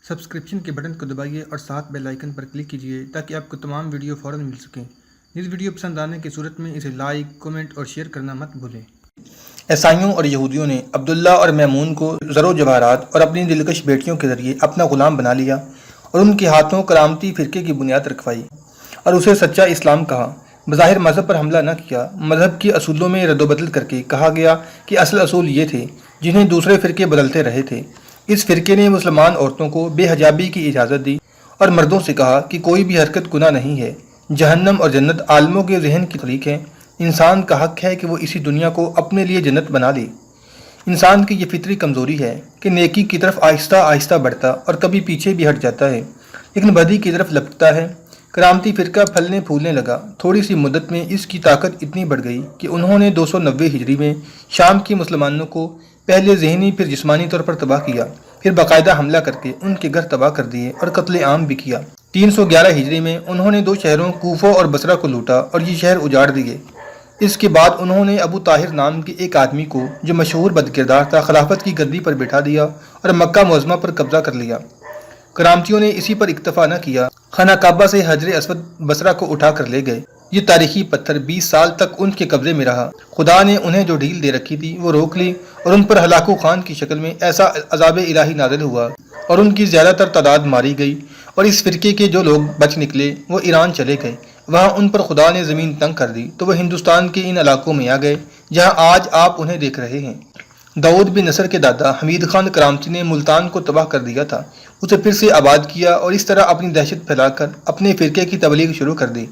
Subscription کے button کو دبائیے اور ساتھ بیل آئیکن پر کلک کیجیے تاکہ آپ کو تمام ویڈیو فوراً مل سکیں۔ اس ویڈیو پسند آنے کی صورت میں اسے لائک، کمنٹ اور شیئر کرنا مت بھولیں۔ عیسائیوں اور یہودیوں نے عبداللہ اور میمون کو زر و جواہرات اور اپنی دلکش بیٹیوں کے ذریعے اپنا غلام بنا لیا اور ان کے ہاتھوں کرامتی فرقے کی بنیاد رکھوائی اور اسے سچا اسلام کہا۔ بظاہر مذہب پر حملہ نہ کیا، مذہب کے اصولوں میں رد و بدل کر کے کہا گیا کہ اصل اصول یہ تھے جنہیں دوسرے فرقے بدلتے رہے تھے۔ اس فرقے نے مسلمان عورتوں کو بے حجابی کی اجازت دی اور مردوں سے کہا کہ کوئی بھی حرکت گناہ نہیں ہے، جہنم اور جنت عالموں کے ذہن کی تخلیق ہے، انسان کا حق ہے کہ وہ اسی دنیا کو اپنے لیے جنت بنا لے۔ انسان کی یہ فطری کمزوری ہے کہ نیکی کی طرف آہستہ آہستہ بڑھتا اور کبھی پیچھے بھی ہٹ جاتا ہے، لیکن بدی کی طرف لپکتا ہے۔ کرامتی فرقہ پھلنے پھولنے لگا۔ تھوڑی سی مدت میں اس کی طاقت اتنی بڑھ گئی کہ انہوں نے 290 ہجری میں شام کے مسلمانوں کو پہلے ذہنی پھر جسمانی طور پر تباہ کیا، پھر باقاعدہ حملہ کر کے ان کے گھر تباہ کر دیے اور قتل عام بھی کیا۔ 311 ہجری میں انہوں نے 2 شہروں کوفہ اور بصرہ کو لوٹا اور یہ شہر اجاڑ دیے۔ اس کے بعد انہوں نے ابو طاہر نام کے ایک آدمی کو جو مشہور بدکردار تھا خلافت کی گدی پر بٹھا دیا اور مکہ معظمہ پر قبضہ کر لیا۔ کرامتیوں نے اسی پر اکتفا نہ کیا، خانہ کعبہ سے حجر اسود بصرہ کو اٹھا کر لے گئے۔ یہ تاریخی پتھر 20 سال تک ان کے قبضے میں رہا۔ خدا نے انہیں جو ڈھیل دے رکھی تھی وہ روک لی اور ان پر ہلاک و خان کی شکل میں ایسا عذاب الہی نازل ہوا اور ان کی زیادہ تر تعداد ماری گئی، اور اس فرقے کے جو لوگ بچ نکلے وہ ایران چلے گئے۔ وہاں ان پر خدا نے زمین تنگ کر دی تو وہ ہندوستان کے ان علاقوں میں آ گئے جہاں آج آپ انہیں دیکھ رہے ہیں۔ داؤد بن نصر کے دادا حمید خان کرامتی نے ملتان کو تباہ کر دیا تھا، اسے پھر سے آباد کیا اور اس طرح اپنی دہشت پھیلا کر اپنے فرقے کی تبلیغ شروع کر دی۔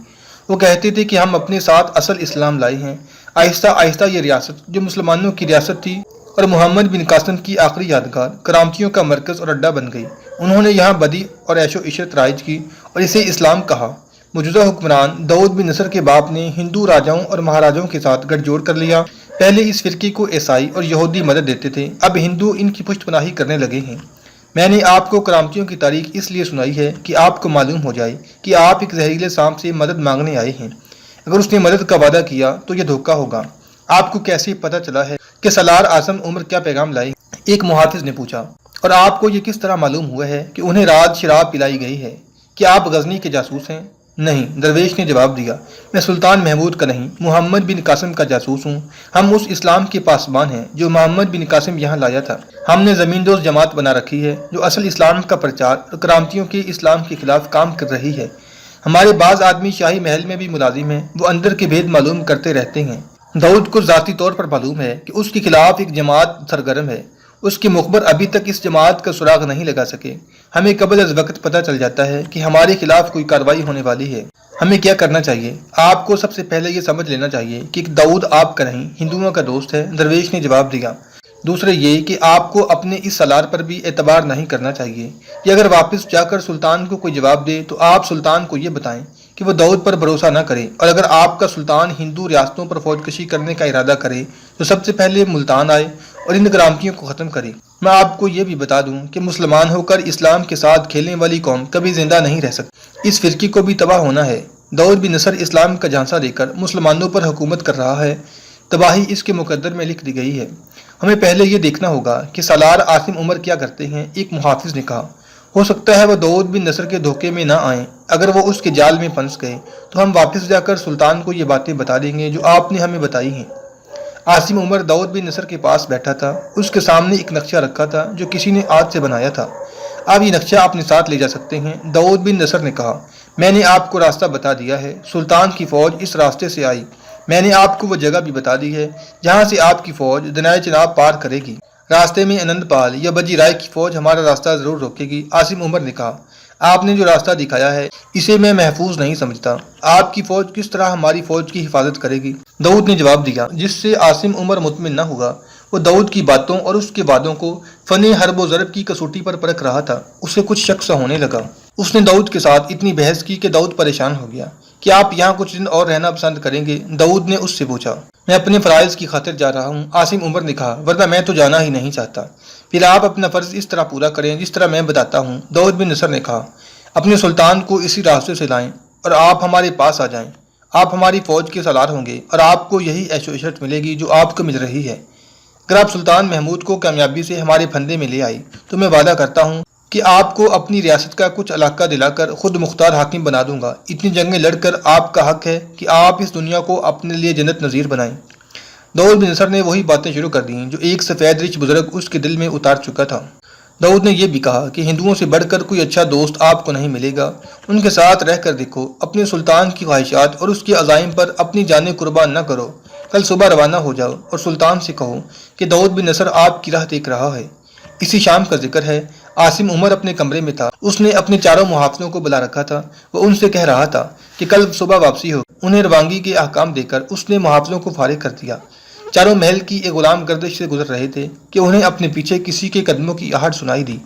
وہ کہتے تھے کہ ہم اپنے ساتھ اصل اسلام لائے ہیں۔ آہستہ آہستہ یہ ریاست جو مسلمانوں کی ریاست تھی اور محمد بن قاسم کی آخری یادگار کرامتیوں کا مرکز اور اڈا بن گئی۔ انہوں نے یہاں بدی اور عیش و عشرت رائج کی اور اسے اسلام کہا۔ موجودہ حکمران داؤد بن نصر کے باپ نے ہندو راجاؤں اور مہاراجوں کے ساتھ گٹھ جوڑ کر لیا۔ پہلے اس فرقے کو عیسائی اور یہودی مدد دیتے تھے، اب ہندو ان کی پشت پناہی کرنے لگے ہیں۔ میں نے آپ کو کرامتیوں کی تاریخ اس لیے سنائی ہے کہ آپ کو معلوم ہو جائے کہ آپ ایک زہریلے سانپ سے مدد مانگنے آئے ہیں۔ اگر اس نے مدد کا وعدہ کیا تو یہ دھوکہ ہوگا۔ آپ کو کیسے پتہ چلا ہے کہ سالار اعظم عمر کیا پیغام لائے؟ ایک محافظ نے پوچھا۔ اور آپ کو یہ کس طرح معلوم ہوا ہے کہ انہیں رات شراب پلائی گئی ہے؟ کیا آپ غزنی کے جاسوس ہیں؟ نہیں، درویش نے جواب دیا، میں سلطان محمود کا نہیں، محمد بن قاسم کا جاسوس ہوں۔ ہم اس اسلام کے پاسبان ہیں جو محمد بن قاسم یہاں لایا تھا۔ ہم نے زمین دوز جماعت بنا رکھی ہے جو اصل اسلام کا پرچار اور کرامتیوں کے اسلام کے خلاف کام کر رہی ہے۔ ہمارے بعض آدمی شاہی محل میں بھی ملازم ہیں، وہ اندر کے بھید معلوم کرتے رہتے ہیں۔ داؤد کو ذاتی طور پر معلوم ہے کہ اس کے خلاف ایک جماعت سرگرم ہے۔ اس کے مخبر ابھی تک اس جماعت کا سراغ نہیں لگا سکے۔ ہمیں قبل از وقت پتہ چل جاتا ہے کہ ہمارے خلاف کوئی کارروائی ہونے والی ہے۔ ہمیں کیا کرنا چاہیے؟ آپ کو سب سے پہلے یہ سمجھ لینا چاہیے کہ داؤد آپ کا نہیں، ہندوؤں کا دوست ہے، درویش نے جواب دیا۔ دوسرے یہ کہ آپ کو اپنے اس سالار پر بھی اعتبار نہیں کرنا چاہیے۔ یہ اگر واپس جا کر سلطان کو کوئی جواب دے تو آپ سلطان کو یہ بتائیں کہ وہ داؤد پر بھروسہ نہ کرے، اور اگر آپ کا سلطان ہندو ریاستوں پر فوج کشی کرنے کا ارادہ کرے تو سب سے پہلے ملتان آئے اور ان کرامتیوں کو ختم کرے۔ میں آپ کو یہ بھی بتا دوں کہ مسلمان ہو کر اسلام کے ساتھ کھیلنے والی قوم کبھی زندہ نہیں رہ سکتی۔ اس فرقے کو بھی تباہ ہونا ہے۔ داؤد بن نصر اسلام کا جھانسا دے کر مسلمانوں پر حکومت کر رہا ہے، تباہی اس کے مقدر میں لکھ دی گئی ہے۔ ہمیں پہلے یہ دیکھنا ہوگا کہ سالار عاصم عمر کیا کرتے ہیں، ایک محافظ نے کہا۔ ہو سکتا ہے وہ داؤد بن نصر کے دھوکے میں نہ آئیں۔ اگر وہ اس کے جال میں پھنس گئے تو ہم واپس جا کر سلطان کو یہ باتیں بتا دیں گے جو آپ نے ہمیں بتائی ہیں۔ عاصم عمر داؤد بن نصر کے پاس بیٹھا تھا، اس کے سامنے ایک نقشہ رکھا تھا جو کسی نے آج سے بنایا تھا۔ آپ یہ نقشہ اپنے ساتھ لے جا سکتے ہیں، داؤد بن نصر نے کہا۔ میں نے آپ کو راستہ بتا دیا ہے، سلطان کی فوج اس راستے سے آئی۔ میں نے آپ کو وہ جگہ بھی بتا دی ہے جہاں سے آپ کی فوج دریائے چناب پار کرے گی۔ راستے میں انند پال یا بجی رائے کی فوج ہمارا راستہ ضرور روکے گی۔ عاصم عمر نے کہا، آپ نے جو راستہ دکھایا ہے اسے میں محفوظ نہیں سمجھتا۔ آپ کی فوج کس طرح ہماری فوج کی حفاظت کرے گی؟ داؤد نے جواب دیا، جس سے عاصم عمر مطمئن نہ ہوا۔ وہ داؤد کی باتوں اور اس کے وعدوں کو فن حرب و ضرب کی کسوٹی پر پرکھ رہا تھا۔ اسے کچھ شک سا ہونے لگا۔ اس نے داؤد کے ساتھ اتنی بحث کی کہ داؤد پریشان ہو گیا۔ کیا آپ یہاں کچھ دن اور رہنا پسند کریں گے؟ داؤد نے اس سے پوچھا۔ میں اپنے فرائض کی خاطر جا رہا ہوں، عاصم عمر نے کہا، ورنہ میں تو جانا ہی نہیں چاہتا۔ پھر آپ اپنا فرض اس طرح پورا کریں جس طرح میں بتاتا ہوں، داؤد بن نصر نے کہا۔ اپنے سلطان کو اسی راستے سے لائیں اور آپ ہمارے پاس آ جائیں۔ آپ ہماری فوج کے سالار ہوں گے اور آپ کو یہی عیش و عشرت ملے گی جو آپ کو مل رہی ہے۔ اگر آپ سلطان محمود کو کامیابی سے ہمارے پھندے میں لے آئی تو میں وعدہ کرتا ہوں کہ آپ کو اپنی ریاست کا کچھ علاقہ دلا کر خود مختار حاکم بنا دوں گا۔ اتنی جنگیں لڑ کر آپ کا حق ہے کہ آپ اس دنیا کو اپنے لیے جنت نظیر بنائیں۔ داؤد بن نصر نے وہی باتیں شروع کر دیں جو ایک سفید رچ بزرگ اس کے دل میں اتار چکا تھا۔ داؤد نے یہ بھی کہا کہ ہندوؤں سے بڑھ کر کوئی اچھا دوست آپ کو نہیں ملے گا۔ ان کے ساتھ رہ کر دیکھو، اپنے سلطان کی خواہشات اور اس کے عزائم پر اپنی جانیں قربان نہ کرو۔ کل صبح روانہ ہو جاؤ اور سلطان سے کہو کہ داؤد بن نصر آپ کی راہ دیکھ رہا ہے۔ اسی شام کا ذکر ہے، عاصم عمر اپنے کمرے میں تھا۔ اس نے اپنے چاروں محافظوں کو بلا رکھا تھا۔ وہ ان سے کہہ رہا تھا کہ کل صبح واپسی ہو۔ انہیں روانگی کے احکام دے کر اس نے محافظوں کو فارغ کر دیا۔ چاروں محل کی ایک غلام گردش سے گزر رہے تھے کہ انہیں اپنے پیچھے کسی کے قدموں کی آہٹ سنائی دی۔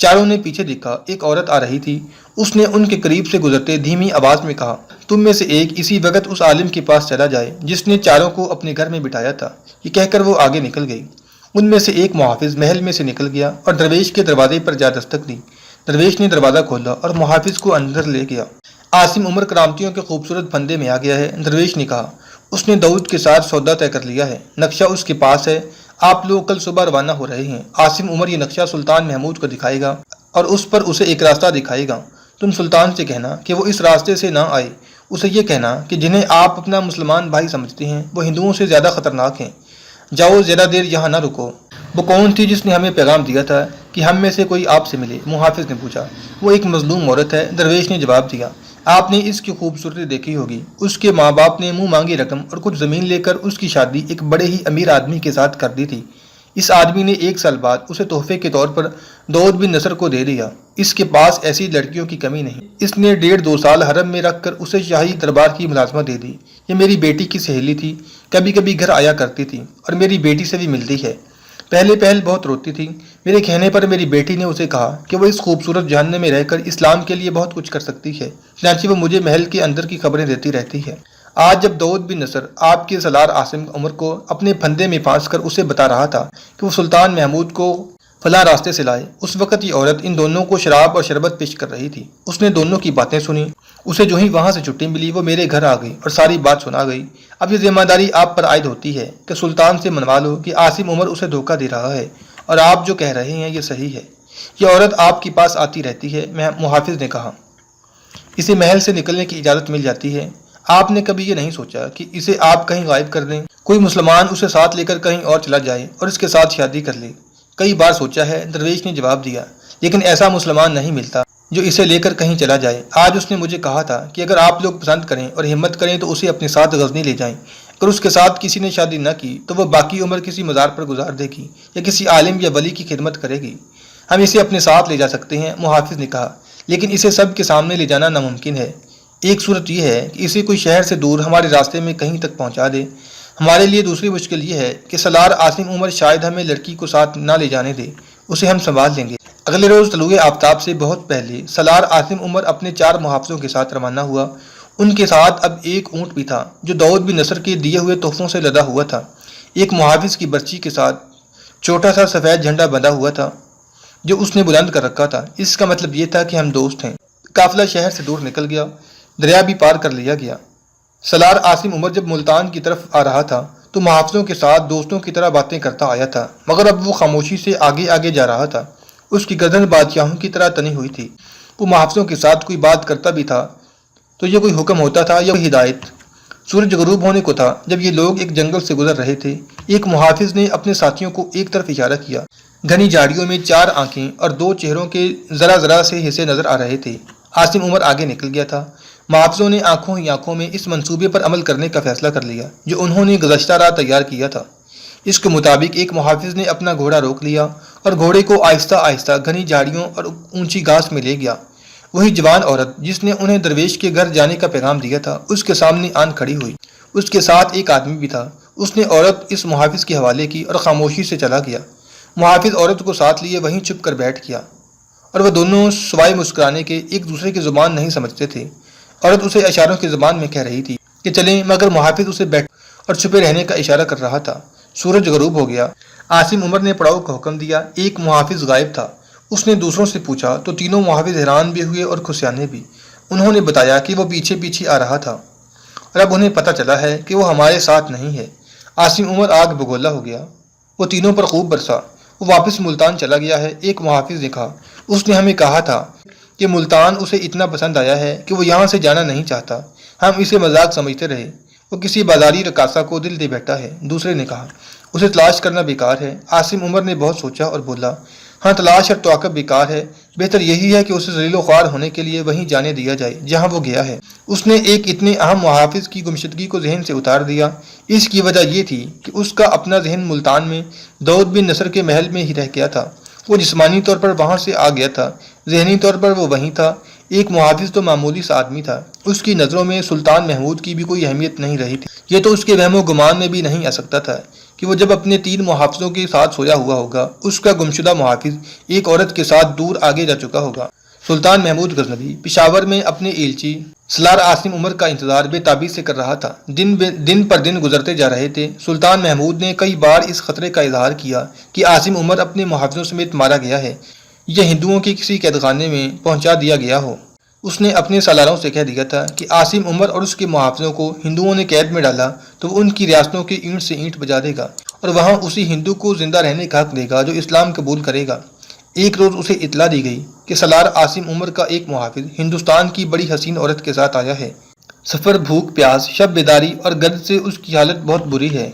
چاروں نے پیچھے دیکھا، ایک عورت آ رہی تھی۔ اس نے ان کے قریب سے گزرتے دھیمی آواز میں کہا، تم میں سے ایک اسی وقت اس عالم کے پاس چلا جائے جس نے چاروں کو اپنے گھر میں بٹھایا تھا۔ یہ کہہ کر وہ آگے نکل گئی۔ ان میں سے ایک محافظ محل میں سے نکل گیا اور درویش کے دروازے پر جا دستک دی۔ درویش نے دروازہ کھولا اور محافظ کو اندر لے گیا۔ عاصم عمر کرامتیوں کے خوبصورت پھندے میں آ گیا ہے۔ درویش نے کہا، اس نے داؤد کے ساتھ سودا طے کر لیا ہے، نقشہ اس کے پاس ہے، آپ لوگ کل صبح روانہ ہو رہے ہیں۔ عاصم عمر یہ نقشہ سلطان محمود کو دکھائے گا اور اس پر اسے ایک راستہ دکھائے گا۔ تم سلطان سے کہنا کہ وہ اس راستے سے نہ آئے۔ اسے یہ کہنا کہ جنہیں آپ اپنا مسلمان بھائی سمجھتے ہیں وہ ہندوؤں سے زیادہ خطرناک ہیں۔ جاؤ، زیادہ دیر یہاں نہ رکو۔ وہ کون تھی جس نے ہمیں پیغام دیا تھا کہ ہم میں سے کوئی آپ سے ملے؟ محافظ نے پوچھا۔ وہ ایک مظلوم عورت ہے، درویش نے جواب دیا۔ آپ نے اس کی خوبصورتی دیکھی ہوگی۔ اس کے ماں باپ نے منہ مانگی رقم اور کچھ زمین لے کر اس کی شادی ایک بڑے ہی امیر آدمی کے ساتھ کر دی تھی۔ اس آدمی نے 1 سال بعد اسے تحفے کے طور پر داؤد بن نصر کو دے دیا۔ اس کے پاس ایسی لڑکیوں کی کمی نہیں۔ اس نے 1.5-2 سال حرم میں رکھ کر اسے شاہی دربار کی ملازمت دے دی۔ یہ میری بیٹی کی سہیلی تھی، کبھی کبھی گھر آیا کرتی تھی اور میری بیٹی سے بھی ملتی ہے۔ پہلے بہت روتی تھی۔ میرے کہنے پر میری بیٹی نے اسے کہا کہ وہ اس خوبصورت جہنم میں رہ کر اسلام کے لیے بہت کچھ کر سکتی ہے، چنانچہ وہ مجھے محل کے اندر کی خبریں دیتی رہتی ہے۔ آج جب داؤد بن نصر آپ کے سالار عاصم عمر کو اپنے پھندے میں پھانس کر اسے بتا رہا تھا کہ وہ سلطان محمود کو فلاں راستے سے لائے، اس وقت یہ عورت ان دونوں کو شراب اور شربت پیش کر رہی تھی۔ اس نے دونوں کی باتیں سنی۔ اسے جو ہی وہاں سے چھٹی ملی وہ میرے گھر آ گئی اور ساری بات سنا گئی۔ اب یہ ذمہ داری آپ پر عائد ہوتی ہے کہ سلطان سے منوا لو کہ عاصم عمر اسے دھوکہ دے رہا ہے اور آپ جو کہہ رہے ہیں یہ صحیح ہے۔ یہ عورت آپ کے پاس آتی رہتی ہے، محافظ نے کہا۔ اسے محل سے نکلنے کی اجازت مل جاتی ہے۔ آپ نے کبھی یہ نہیں سوچا کہ اسے آپ کہیں غائب کر دیں؟ کوئی مسلمان اسے ساتھ لے کر کہیں اور چلا جائے اور اس کے ساتھ شادی کر لے؟ کئی بار سوچا ہے، درویش نے جواب دیا، لیکن ایسا مسلمان نہیں ملتا جو اسے لے کر کہیں چلا جائے۔ آج اس نے مجھے کہا تھا کہ اگر آپ لوگ پسند کریں اور ہمت کریں تو اسے اپنے ساتھ غزنی لے جائیں۔ اگر اس کے ساتھ کسی نے شادی نہ کی تو وہ باقی عمر کسی مزار پر گزار دے گی یا کسی عالم یا ولی کی خدمت کرے گی۔ ہم اسے اپنے ساتھ لے جا سکتے ہیں، محافظ نے کہا، لیکن اسے سب کے سامنے لے جانا ناممکن ہے۔ ایک صورت یہ ہے کہ اسے کوئی شہر سے دور ہمارے راستے میں کہیں تک پہنچا دے۔ ہمارے لیے دوسری مشکل یہ ہے کہ سالار عاصم عمر شاید ہمیں لڑکی کو ساتھ نہ لے جانے دے، اسے ہم سنبھال لیں گے۔ اگلے روز طلوع آفتاب سے بہت پہلے سالار عاصم عمر اپنے 4 محافظوں کے ساتھ روانہ ہوا۔ ان کے ساتھ اب ایک اونٹ بھی تھا جو داؤد بن نصر کے دیے ہوئے تحفوں سے لدا ہوا تھا۔ ایک محافظ کی برچی کے ساتھ چھوٹا سا سفید جھنڈا بندھا ہوا تھا جو اس نے بلند کر رکھا تھا۔ اس کا مطلب یہ تھا کہ ہم دوست ہیں۔ قافلہ شہر سے دور نکل گیا، دریا بھی پار کر لیا گیا۔ سالار عاصم عمر جب ملتان کی طرف آ رہا تھا تو محافظوں کے ساتھ دوستوں کی طرح باتیں کرتا آیا تھا، مگر اب وہ خاموشی سے آگے آگے جا رہا تھا۔ اس کی گردن بادشاہوں کی طرح تنی ہوئی تھی۔ وہ محافظوں کے ساتھ کوئی بات کرتا بھی تھا تو یہ کوئی حکم ہوتا تھا یا کوئی ہدایت۔ سورج غروب ہونے کو تھا جب یہ لوگ ایک جنگل سے گزر رہے تھے۔ ایک محافظ نے اپنے ساتھیوں کو ایک طرف اشارہ کیا۔ گھنی جھاڑیوں میں 4 آنکھیں اور 2 چہروں کے ذرا سے حصے نظر آ رہے تھے۔ عاصم عمر آگے نکل گیا تھا۔ محافظوں نے آنکھوں ہی آنکھوں میں اس منصوبے پر عمل کرنے کا فیصلہ کر لیا جو انہوں نے گزشتہ رات تیار کیا تھا۔ اس کے مطابق ایک محافظ نے اپنا گھوڑا روک لیا اور گھوڑے کو آہستہ آہستہ گھنی جھاڑیوں اور اونچی گھاس میں لے گیا۔ وہی جوان عورت جس نے انہیں درویش کے گھر جانے کا پیغام دیا تھا اس کے سامنے آن کھڑی ہوئی۔ اس کے ساتھ ایک آدمی بھی تھا۔ اس نے عورت اس محافظ کے حوالے کی اور خاموشی سے چلا گیا۔ محافظ عورت کو ساتھ لیے وہیں چھپ کر بیٹھ گیا اور وہ دونوں سوائے مسکرانے کے ایک دوسرے کی زبان نہیں سمجھتے تھے۔ عورت اسے اشاروں کی زبان میں کہہ رہی تھی کہ چلیں، مگر محافظ اسے بیٹھ اور چھپے رہنے کا اشارہ کر رہا تھا۔ سورج غروب ہو گیا۔ عاصم عمر نے پڑاؤ کا حکم دیا۔ ایک محافظ غائب تھا۔ اس نے دوسروں سے پوچھا تو تینوں محافظ حیران بھی ہوئے اور خوشیانے بھی۔ انہوں نے بتایا کہ وہ پیچھے پیچھے آ رہا تھا اور اب انہیں پتہ چلا ہے کہ وہ ہمارے ساتھ نہیں ہے۔ عاصم عمر آگ بگولا ہو گیا۔ وہ تینوں پر خوب برسا۔ وہ واپس ملتان چلا گیا ہے، ایک محافظ نے کہا۔ اس نے ہمیں کہا تھا کہ ملتان اسے اتنا پسند آیا ہے کہ وہ یہاں سے جانا نہیں چاہتا۔ ہم اسے مذاق سمجھتے رہے، وہ کسی بازاری رقاصہ کو دل دے بیٹھا ہے۔ دوسرے نے کہا اسے تلاش کرنا بیکار ہے۔ عاصم عمر نے بہت سوچا اور بولا ہاں، تلاش اور توقع بیکار ہے، بہتر یہی ہے کہ اسے ذلیل و خوار ہونے کے لیے وہیں جانے دیا جائے جہاں وہ گیا ہے۔ اس نے ایک اتنے اہم محافظ کی گمشدگی کو ذہن سے اتار دیا۔ اس کی وجہ یہ تھی کہ اس کا اپنا ذہن ملتان میں داؤد بن نصر کے محل میں ہی رہ گیا تھا۔ وہ جسمانی طور پر وہاں سے آ گیا تھا، ذہنی طور پر وہ وہیں تھا۔ ایک محافظ تو معمولی سا آدمی تھا، اس کی نظروں میں سلطان محمود کی بھی کوئی اہمیت نہیں رہی تھی۔ یہ تو اس کے وہم و گمان میں بھی نہیں آ سکتا تھا کہ وہ جب اپنے 3 محافظوں کے ساتھ سویا ہوا ہوگا، اس کا گمشدہ محافظ ایک عورت کے ساتھ دور آگے جا چکا ہوگا۔ سلطان محمود غزنوی پشاور میں اپنے ایلچی سالار عاصم عمر کا انتظار بے تابی سے کر رہا تھا۔ دن پر دن گزرتے جا رہے تھے۔ سلطان محمود نے کئی بار اس خطرے کا اظہار کیا کہ عاصم عمر اپنے محافظوں سمیت مارا گیا ہے یا ہندوؤں کے کسی قید خانے میں پہنچا دیا گیا ہو۔ اس نے اپنے سالاروں سے کہہ دیا تھا کہ عاصم عمر اور اس کے محافظوں کو ہندوؤں نے قید میں ڈالا تو وہ ان کی ریاستوں کی اینٹ سے اینٹ بجا دے گا اور وہاں اسی ہندو کو زندہ رہنے کا حق دے گا جو اسلام قبول کرے گا۔ ایک روز اسے اطلاع دی گئی کہ سالار عاصم عمر کا ایک محافظ ہندوستان کی بڑی حسین عورت کے ساتھ آیا ہے۔ سفر، بھوک پیاس، شب بیداری اور گرد سے اس کی حالت بہت بری ہے،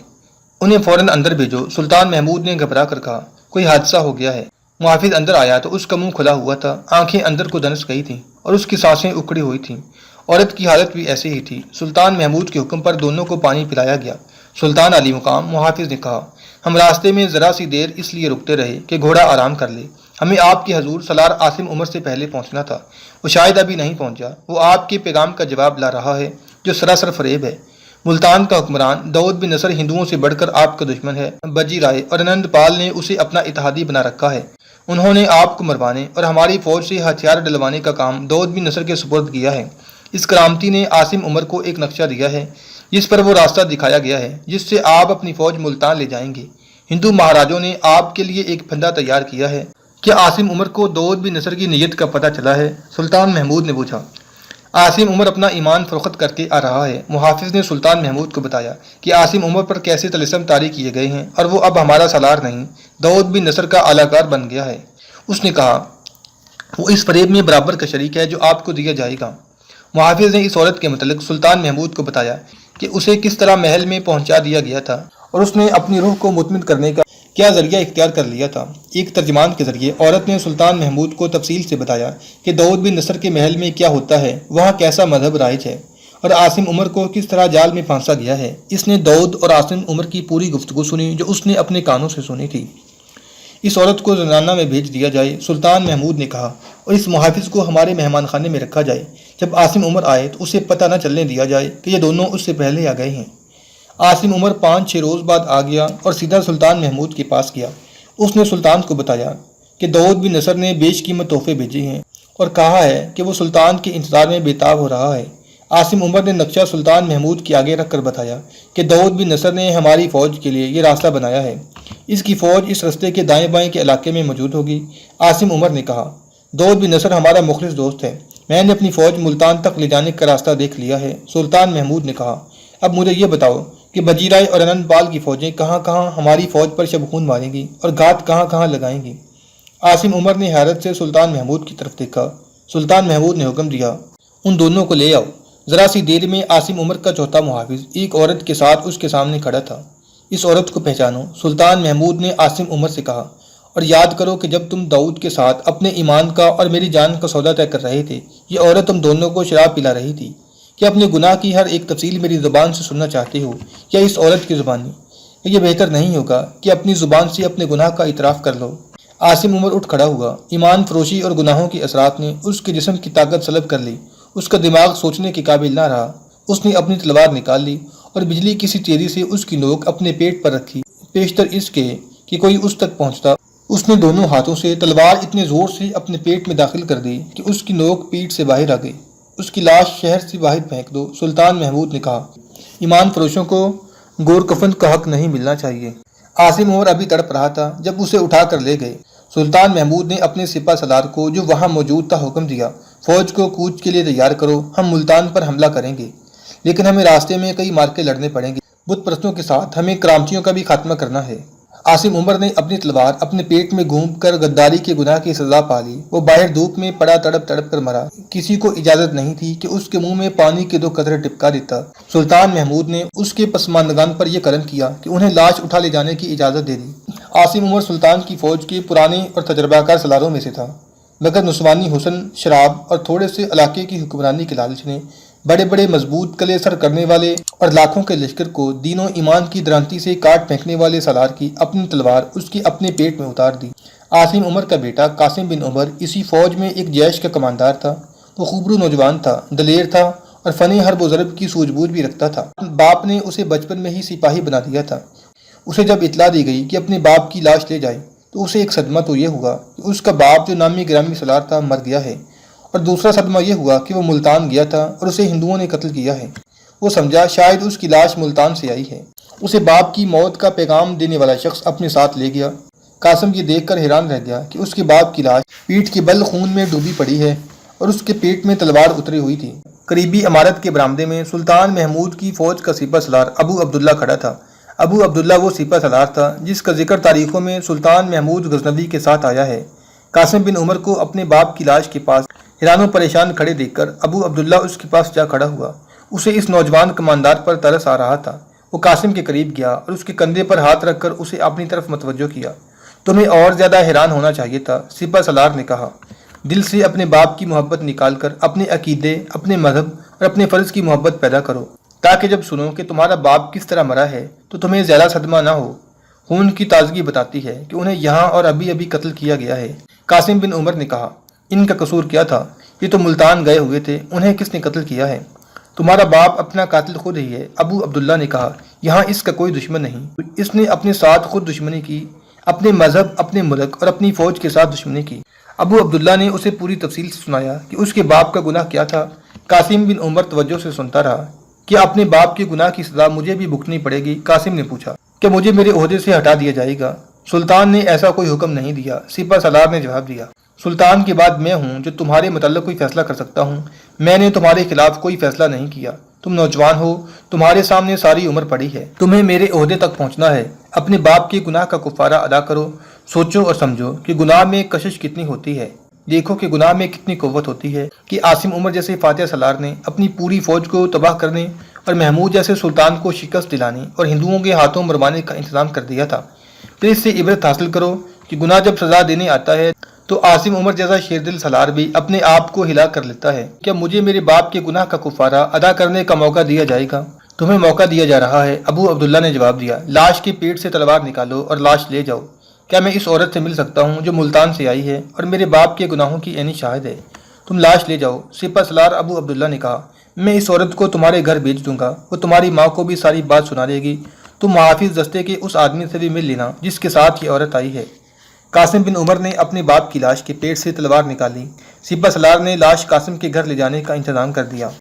انہیں فوراً اندر بھیجو۔ سلطان محمود نے گھبرا کر کہا کوئی حادثہ ہو گیا ہے۔ محافظ اندر آیا تو اس کا منہ کھلا ہوا تھا، آنکھیں اندر کو دنس گئی تھیں اور اس کی سانسیں اکھڑی ہوئی تھیں۔ عورت کی حالت بھی ایسی ہی تھی۔ سلطان محمود کے حکم پر دونوں کو پانی پلایا گیا۔ سلطان علی مقام محافظ نے کہا ہم راستے میں ذرا سی دیر اس لیے رکتے رہے کہ گھوڑا آرام کر لے، ہمیں آپ کے حضور سالار عاصم عمر سے پہلے پہنچنا تھا، وہ شاید ابھی نہیں پہنچا، وہ آپ کے پیغام کا جواب لا رہا ہے جو سراسر فریب ہے۔ ملتان کا حکمران داؤد بن نصر ہندوؤں سے بڑھ کر آپ کا دشمن ہے۔ بجی رائے اور آنند پال نے اسے اپنا اتحادی بنا رکھا ہے، انہوں نے آپ کو مروانے اور ہماری فوج سے ہتھیار ڈلوانے کا کام داؤد بن نصر کے سپرد کیا ہے۔ اس کرامتی نے عاصم عمر کو ایک نقشہ دیا ہے جس پر وہ راستہ دکھایا گیا ہے جس سے آپ اپنی فوج ملتان لے جائیں گے۔ ہندو مہاراجوں نے آپ کے لیے ایک پھندا تیار کیا ہے۔ کیا عاصم عمر کو داؤد بن نصر کی نیت کا پتہ چلا ہے؟ سلطان محمود نے پوچھا۔ عاصم عمر اپنا ایمان فروخت کر کے آ رہا ہے۔ محافظ نے سلطان محمود کو بتایا کہ عاصم عمر پر کیسے طلسم طاری کیے گئے ہیں اور وہ اب ہمارا سالار نہیں، داؤد بن نصر کا اعلی کار بن گیا ہے۔ اس نے کہا وہ اس فریب میں برابر کا شریک ہے جو آپ کو دیا جائے گا۔ محافظ نے اس عورت کے متعلق سلطان محمود کو بتایا کہ اسے کس طرح محل میں پہنچا دیا گیا تھا اور اس نے اپنی روح کو مطمئن کرنے کا کیا ذریعہ اختیار کر لیا تھا۔ ایک ترجمان کے ذریعے عورت نے سلطان محمود کو تفصیل سے بتایا کہ داؤد بن نصر کے محل میں کیا ہوتا ہے، وہاں کیسا مذہب رائج ہے اور عاصم عمر کو کس طرح جال میں پھانسا گیا ہے۔ اس نے داؤد اور عاصم عمر کی پوری گفتگو سنی جو اس نے اپنے کانوں سے سنی تھی۔ اس عورت کو زنانہ میں بھیج دیا جائے، سلطان محمود نے کہا، اور اس محافظ کو ہمارے مہمان خانے میں رکھا جائے۔ جب عاصم عمر آئے تو اسے پتہ نہ چلنے دیا جائے کہ یہ دونوں اس سے پہلے آ گئے ہیں۔ عاصم عمر 5-6 روز بعد آ گیا اور سیدھا سلطان محمود کے پاس گیا۔ اس نے سلطان کو بتایا کہ داؤد بن نصر نے بیش قیمت تحفے بھیجے ہیں اور کہا ہے کہ وہ سلطان کے انتظار میں بےتاب ہو رہا ہے۔ عاصم عمر نے نقشہ سلطان محمود کے آگے رکھ کر بتایا کہ داؤد بن نصر نے ہماری فوج کے لیے یہ راستہ بنایا ہے، اس کی فوج اس رستے کے دائیں بائیں کے علاقے میں موجود ہوگی۔ عاصم عمر نے کہا داؤد بن نصر ہمارا مخلص دوست ہے، میں نے اپنی فوج ملتان تک لے جانے کا راستہ دیکھ لیا ہے۔ سلطان محمود نے کہا اب مجھے یہ بتاؤ کہ بجی رائے اور آنند پال کی فوجیں کہاں کہاں ہماری فوج پر شبخون ماریں گی اور گھات کہاں کہاں لگائیں گی۔ عاصم عمر نے حیرت سے سلطان محمود کی طرف دیکھا۔ سلطان محمود نے حکم دیا ان دونوں کو لے آؤ۔ ذرا سی دیر میں عاصم عمر کا چوتھا محافظ ایک عورت کے ساتھ اس کے سامنے کھڑا تھا۔ اس عورت کو پہچانو، سلطان محمود نے عاصم عمر سے کہا، اور یاد کرو کہ جب تم داؤد کے ساتھ اپنے ایمان کا اور میری جان کا سودا طے کر رہے تھے، یہ عورت تم دونوں کو شراب پلا رہی تھی۔ کیا اپنے گناہ کی ہر ایک تفصیل میری زبان سے سننا چاہتے ہو یا اس عورت کی زبانی؟ یہ بہتر نہیں ہوگا کہ اپنی زبان سے اپنے گناہ کا اعتراف کر لو۔ عاصم عمر اٹھ کھڑا ہوا۔ ایمان فروشی اور گناہوں کے اثرات نے اس کے جسم کی طاقت سلب کر لی، اس کا دماغ سوچنے کے قابل نہ رہا۔ اس نے اپنی تلوار نکال لی اور بجلی کسی تیزی سے اس کی نوک اپنے پیٹ پر رکھی، پیشتر اس کے کہ کوئی اس تک پہنچتا۔ اس نے دونوں ہاتھوں سے تلوار اتنے زور سے اپنے پیٹ میں داخل کر دی کہ اس کی نوک پیٹ سے باہر آ گئی۔ اس کی لاش شہر سے باہر پھینک دو، سلطان محمود نے کہا۔ ایمان فروشوں کو گور کفن کا حق نہیں ملنا چاہیے۔ عاصم عمر ابھی تڑپ رہا تھا جب اسے اٹھا کر لے گئے۔ سلطان محمود نے اپنے سپہ سالار کو جو وہاں موجود تھا حکم دیا، فوج کو کوچ کے لیے تیار کرو، ہم ملتان پر حملہ کریں گے، لیکن ہمیں راستے میں کئی مارکے لڑنے پڑیں گے۔ بت پرستوں کے ساتھ ہمیں کرامتیوں کا بھی خاتمہ کرنا ہے۔ عاصم عمر نے اپنی تلوار اپنے پیٹ میں گھوم کر غداری کے گناہ کی سزا پا لی۔ وہ باہر دھوپ میں پڑا تڑپ تڑپ کر مرا۔ کسی کو اجازت نہیں تھی کہ اس کے منہ میں پانی کے 2 قطرے ٹپکا دیتا۔ سلطان محمود نے اس کے پسماندگان پر یہ کرم کیا کہ انہیں لاش اٹھا لے جانے کی اجازت دے دی۔ عاصم عمر سلطان کی فوج کے پرانے اور تجربہ کار سالاروں میں سے تھا، مگر نسوانی حسن، شراب اور تھوڑے سے علاقے کی حکمرانی کے لالچ نے بڑے بڑے مضبوط قلعے سر کرنے والے اور لاکھوں کے لشکر کو دین و ایمان کی درانتی سے کاٹ پھینکنے والے سالار کی اپنی تلوار اس کے اپنے پیٹ میں اتار دی۔ عاصم عمر کا بیٹا قاسم بن عمر اسی فوج میں ایک جیش کا کماندار تھا۔ وہ خوبرو نوجوان تھا، دلیر تھا اور فن حرب و ضرب کی سوجھ بوجھ بھی رکھتا تھا۔ باپ نے اسے بچپن میں ہی سپاہی بنا دیا تھا۔ اسے جب اطلاع دی گئی کہ اپنے باپ کی لاش لے جائے تو اسے ایک صدمہ تو یہ ہوا کہ اس کا باپ جو نامی گرامی سالار تھا مر گیا ہے، اور دوسرا صدمہ یہ ہوا کہ وہ ملتان گیا تھا اور اسے ہندوؤں نے قتل کیا ہے۔ وہ سمجھا شاید اس کی لاش ملتان سے آئی ہے۔ اسے باپ کی موت کا پیغام دینے والا شخص اپنے ساتھ لے گیا۔ قاسم یہ دیکھ کر حیران رہ گیا کہ اس کے باپ کی لاش پیٹھ کے بل خون میں ڈوبی پڑی ہے اور اس کے پیٹ میں تلوار اتری ہوئی تھی۔ قریبی عمارت کے برآمدے میں سلطان محمود کی فوج کا سپہ سالار ابو عبداللہ کھڑا تھا۔ ابو عبداللہ وہ سپہ سالار تھا جس کا ذکر تاریخوں میں سلطان محمود غزنوی کے ساتھ آیا ہے۔ قاسم بن عمر کو اپنے باپ کی لاش کے پاس حیران و پریشان کھڑے دیکھ کر ابو عبداللہ اس کے پاس جا کھڑا ہوا۔ اسے اس نوجوان کماندار پر ترس آ رہا تھا۔ وہ قاسم کے قریب گیا اور اس کے کندھے پر ہاتھ رکھ کر اسے اپنی طرف متوجہ کیا۔ تمہیں اور زیادہ حیران ہونا چاہیے تھا، سپہ سالار نے کہا۔ دل سے اپنے باپ کی محبت نکال کر اپنے عقیدے، اپنے مذہب اور اپنے فرض کی محبت پیدا کرو، تاکہ جب سنو کہ تمہارا باپ کس طرح مرا ہے تو تمہیں زیادہ صدمہ نہ ہو۔ خون کی تازگی بتاتی ہے کہ انہیں یہاں اور ابھی ابھی قتل کیا گیا ہے۔ قاسم بن عمر نے کہا، ان کا قصور کیا تھا؟ یہ تو ملتان گئے ہوئے تھے، انہیں کس نے قتل کیا ہے؟ تمہارا باپ اپنا قاتل خود ہی ہے، ابو عبداللہ نے کہا۔ یہاں اس کا کوئی دشمن نہیں، اس نے اپنے ساتھ خود دشمنی کی، اپنے مذہب، اپنے ملک اور اپنی فوج کے ساتھ دشمنی کی۔ ابو عبداللہ نے اسے پوری تفصیل سے سنایا کہ اس کے باپ کا گناہ کیا تھا۔ قاسم بن عمر توجہ سے سنتا رہا۔ کیا اپنے باپ کے گناہ کی سزا مجھے بھی بھگتنی پڑے گی؟ قاسم نے پوچھا۔ کیا مجھے میرے عہدے سے ہٹا دیا جائے گا؟ سلطان نے ایسا کوئی حکم نہیں دیا، سپہ سالار نے جواب دیا۔ سلطان کے بعد میں ہوں جو تمہارے متعلق کوئی فیصلہ کر سکتا ہوں۔ میں نے تمہارے خلاف کوئی فیصلہ نہیں کیا۔ تم نوجوان ہو، تمہارے سامنے ساری عمر پڑی ہے، تمہیں میرے عہدے تک پہنچنا ہے۔ اپنے باپ کے گناہ کا کفارہ ادا کرو۔ سوچو اور سمجھو کہ گناہ میں کشش کتنی ہوتی ہے۔ دیکھو کہ گناہ میں کتنی قوت ہوتی ہے کہ عاصم عمر جیسے فاتح سالار نے اپنی پوری فوج کو تباہ کرنے اور محمود جیسے سلطان کو شکست دلانے اور ہندوؤں کے ہاتھوں مروانے کا انتظام کر دیا تھا۔ پھر اس سے عبرت حاصل کرو کہ گناہ جب سزا دینے آتا ہے تو عاصم عمر جیسا شیردل سالار بھی اپنے آپ کو ہلا کر لیتا ہے۔ کیا مجھے میرے باپ کے گناہ کا کفارہ ادا کرنے کا موقع دیا جائے گا؟ تمہیں موقع دیا جا رہا ہے، ابو عبداللہ نے جواب دیا۔ لاش کے پیٹ سے تلوار نکالو اور لاش لے جاؤ۔ کیا میں اس عورت سے مل سکتا ہوں جو ملتان سے آئی ہے اور میرے باپ کے گناہوں کی عینی شاہد ہے؟ تم لاش لے جاؤ، سپہ سالار ابو عبداللہ نے کہا۔ میں اس عورت کو تمہارے گھر بھیج دوں گا، وہ تمہاری ماں کو بھی ساری بات سنا دے گی۔ تم محافظ دستے کے اس آدمی سے بھی مل لینا جس کے ساتھ یہ عورت آئی ہے۔ قاسم بن عمر نے اپنے باپ کی لاش کے پیٹ سے تلوار نکالی۔ سپہ سالار نے لاش قاسم کے گھر لے جانے کا انتظام کر دیا۔